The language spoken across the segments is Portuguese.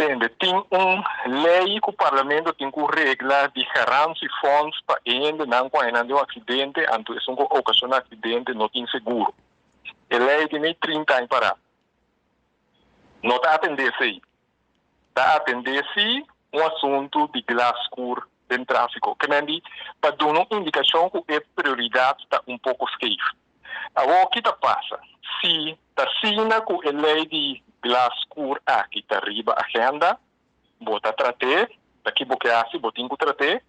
Entende? Tem lei que o parlamento tem que regla de garantia fundos para ainda não quando um acidente, antes isso ocasiona acidente, não tem seguro. A lei tem 30 anos para não está atendendo aí. Está atendendo um assunto de glass escuro de tráfico. Que nem para dar uma indicação que a prioridade está um pouco esquiva. Agora, o que passa? Se está assina com a lei de glass escuro aqui está arriba a agenda, bota tratar, daqui porque assim, botinho que tratar,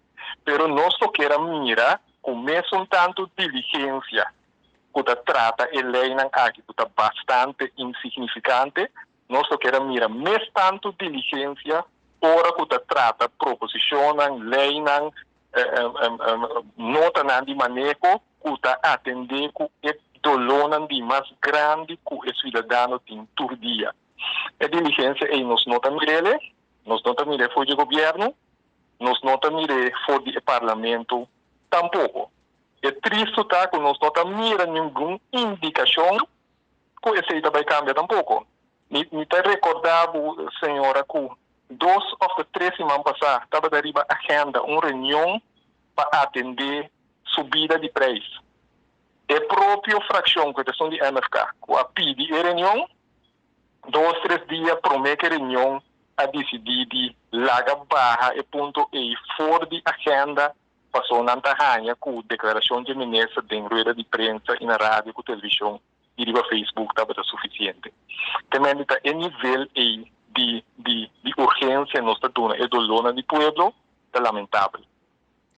pero nós só queremos mirar com mesmo tanto diligência que trata a lei aqui, que está bastante insignificante, nós só queremos mirar mais tanto diligência ora que trata proposicionam, lei nota de manejo que atender com o dolor de mais grande que o cidadão tem todo dia. A diligência é nós nota mirele, nós nota mire foi de governo, nós nota mire foi de parlamento, tampouco. É triste tá que nós nota mira nenhuma indicação que esse vai cambiar tampouco. Me te recordava, senhora, que 2 ou 3 semanas passadas estava de arriba agenda uma reunião para atender subida de preço. É a própria fração que são de MFK, que a pedi a reunião, 2, 3 dias promete a reunião a decidir de larga barra e ponto e fora de agenda passou na ranha com declaração de ministra de rueda de prensa e na rádio com televisão e no Facebook estava suficiente. Também está em nível de urgência nós está dando e dolor do povo é lamentável.